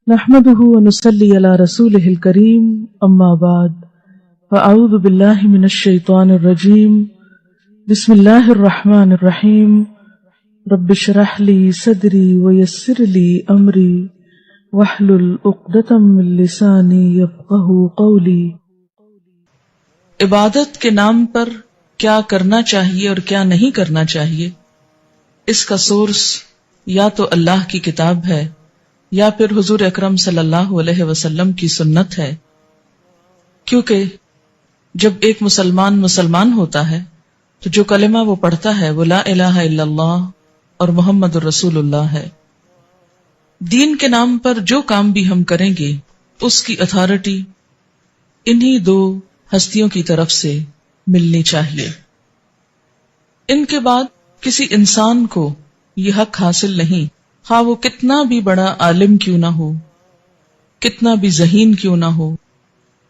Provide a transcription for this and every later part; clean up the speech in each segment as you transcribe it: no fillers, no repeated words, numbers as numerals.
نحمده ونصلي على رسوله الكريم اما بعد فاعوذ بالله من الشيطان الرجيم بسم الله الرحمن الرحيم رب اشرح لي صدري ويسر لي امري واحلل عقدة من لساني يفقهوا قولي۔ عبادت کے نام پر کیا کرنا چاہیے اور کیا نہیں کرنا چاہیے، اس کا سورس یا تو اللہ کی کتاب ہے یا پھر حضور اکرم صلی اللہ علیہ وسلم کی سنت ہے، کیونکہ جب ایک مسلمان ہوتا ہے تو جو کلمہ وہ پڑھتا ہے وہ لا الہ الا اللہ اور محمد الرسول اللہ ہے۔ دین کے نام پر جو کام بھی ہم کریں گے اس کی اتھارٹی انہی دو ہستیوں کی طرف سے ملنی چاہیے۔ ان کے بعد کسی انسان کو یہ حق حاصل نہیں، خواہ وہ کتنا بھی بڑا عالم کیوں نہ ہو، کتنا بھی ذہین کیوں نہ ہو،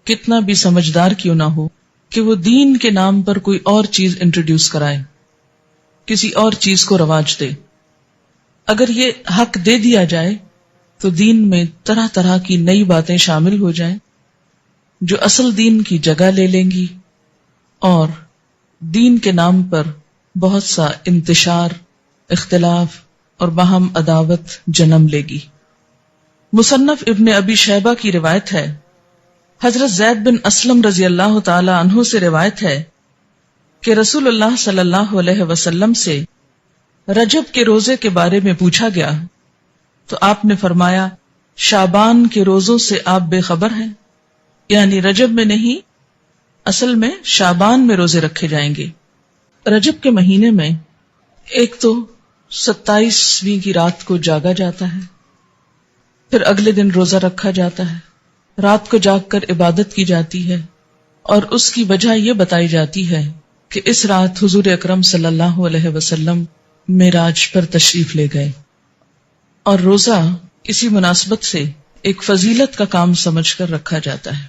کتنا بھی سمجھدار کیوں نہ ہو، کہ وہ دین کے نام پر کوئی اور چیز انٹروڈیوس کرائے، کسی اور چیز کو رواج دے۔ اگر یہ حق دے دیا جائے تو دین میں طرح طرح کی نئی باتیں شامل ہو جائیں جو اصل دین کی جگہ لے لیں گی، اور دین کے نام پر بہت سا انتشار، اختلاف اور باہم عداوت جنم لے گی۔ مصنف ابن ابی شیبہ کی روایت ہے، حضرت زید بن اسلم رضی اللہ تعالی عنہ سے روایت ہے کہ رسول اللہ صلی اللہ علیہ وسلم سے رجب کے روزے کے بارے میں پوچھا گیا تو آپ نے فرمایا، شعبان کے روزوں سے آپ بے خبر ہیں، یعنی رجب میں نہیں، اصل میں شعبان میں روزے رکھے جائیں گے۔ رجب کے مہینے میں ایک تو 27ویں کی رات کو جاگا جاتا ہے، پھر اگلے دن روزہ رکھا جاتا ہے، رات کو جاگ کر عبادت کی جاتی ہے، اور اس کی وجہ یہ بتائی جاتی ہے کہ اس رات حضور اکرم صلی اللہ علیہ وسلم معراج پر تشریف لے گئے، اور روزہ اسی مناسبت سے ایک فضیلت کا کام سمجھ کر رکھا جاتا ہے۔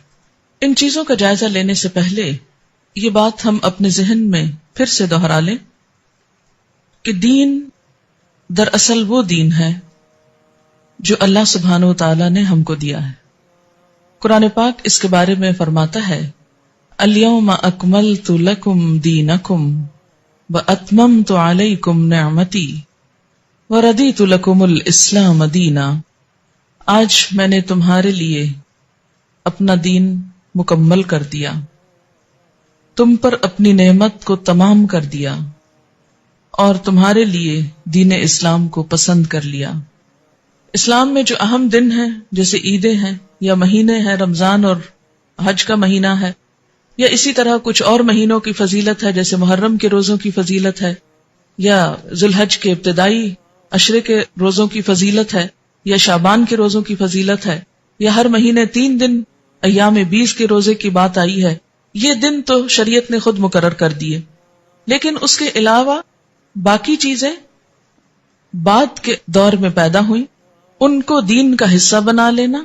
ان چیزوں کا جائزہ لینے سے پہلے یہ بات ہم اپنے ذہن میں پھر سے دہرا لیں کہ دین دراصل وہ دین ہے جو اللہ سبحانہ و تعالی نے ہم کو دیا ہے۔ قرآن پاک اس کے بارے میں فرماتا ہے، الیوم اکملت لکم دینکم واتممت علیکم نعمتی وردیت لکم الاسلام دینا۔ آج میں نے تمہارے لیے اپنا دین مکمل کر دیا، تم پر اپنی نعمت کو تمام کر دیا، اور تمہارے لیے دین اسلام کو پسند کر لیا۔ اسلام میں جو اہم دن ہیں جیسے عیدیں ہیں یا مہینے ہیں، رمضان اور حج کا مہینہ ہے، یا اسی طرح کچھ اور مہینوں کی فضیلت ہے جیسے محرم کے روزوں کی فضیلت ہے، یا ذوالحج کے ابتدائی عشرے کے روزوں کی فضیلت ہے، یا شعبان کے روزوں کی فضیلت ہے، یا ہر مہینے 3 دن ایام 20 کے روزے کی بات آئی ہے۔ یہ دن تو شریعت نے خود مقرر کر دیے، لیکن اس کے علاوہ باقی چیزیں بعد کے دور میں پیدا ہوئیں، ان کو دین کا حصہ بنا لینا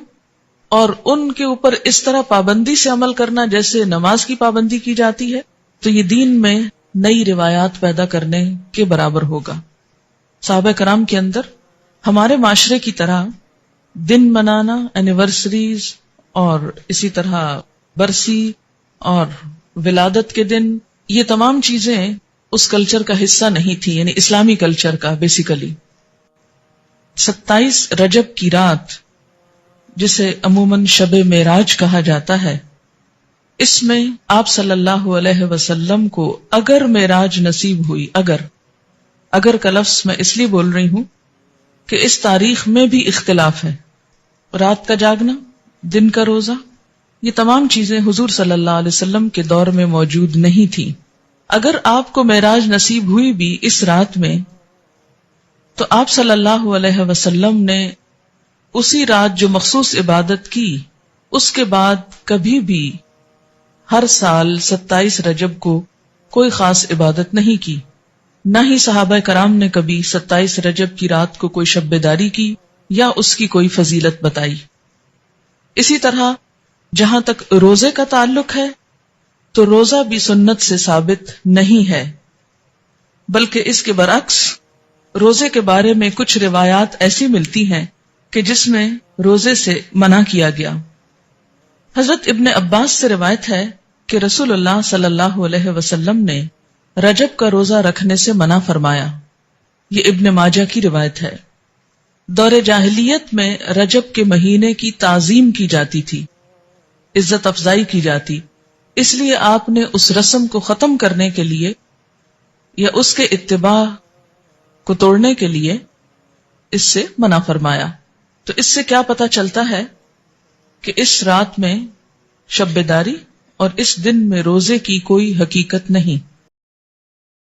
اور ان کے اوپر اس طرح پابندی سے عمل کرنا جیسے نماز کی پابندی کی جاتی ہے، تو یہ دین میں نئی روایات پیدا کرنے کے برابر ہوگا۔ صحابہ کرام کے اندر ہمارے معاشرے کی طرح دن منانا، اینیورسریز اور اسی طرح برسی اور ولادت کے دن، یہ تمام چیزیں اس کلچر کا حصہ نہیں تھی، یعنی اسلامی کلچر کا بیسیکلی۔ 27 رجب کی رات جسے عموماً شب معراج کہا جاتا ہے، اس میں آپ صلی اللہ علیہ وسلم کو اگر معراج نصیب ہوئی، اگر کا لفظ میں اس لیے بول رہی ہوں کہ اس تاریخ میں بھی اختلاف ہے، رات کا جاگنا، دن کا روزہ، یہ تمام چیزیں حضور صلی اللہ علیہ وسلم کے دور میں موجود نہیں تھی۔ اگر آپ کو معراج نصیب ہوئی بھی اس رات میں، تو آپ صلی اللہ علیہ وسلم نے اسی رات جو مخصوص عبادت کی، اس کے بعد کبھی بھی ہر سال 27 رجب کو کوئی خاص عبادت نہیں کی، نہ ہی صحابہ کرام نے کبھی 27 رجب کی رات کو کوئی شب بیداری کی یا اس کی کوئی فضیلت بتائی۔ اسی طرح جہاں تک روزے کا تعلق ہے تو روزہ بھی سنت سے ثابت نہیں ہے، بلکہ اس کے برعکس روزے کے بارے میں کچھ روایات ایسی ملتی ہیں کہ جس میں روزے سے منع کیا گیا۔ حضرت ابن عباس سے روایت ہے کہ رسول اللہ صلی اللہ علیہ وسلم نے رجب کا روزہ رکھنے سے منع فرمایا۔ یہ ابن ماجہ کی روایت ہے۔ دور جاہلیت میں رجب کے مہینے کی تعظیم کی جاتی تھی، عزت افزائی کی جاتی، اس لیے آپ نے اس رسم کو ختم کرنے کے لیے یا اس کے اتباع کو توڑنے کے لیے اس سے منع فرمایا۔ تو اس سے کیا پتہ چلتا ہے کہ اس رات میں شب بیداری اور اس دن میں روزے کی کوئی حقیقت نہیں۔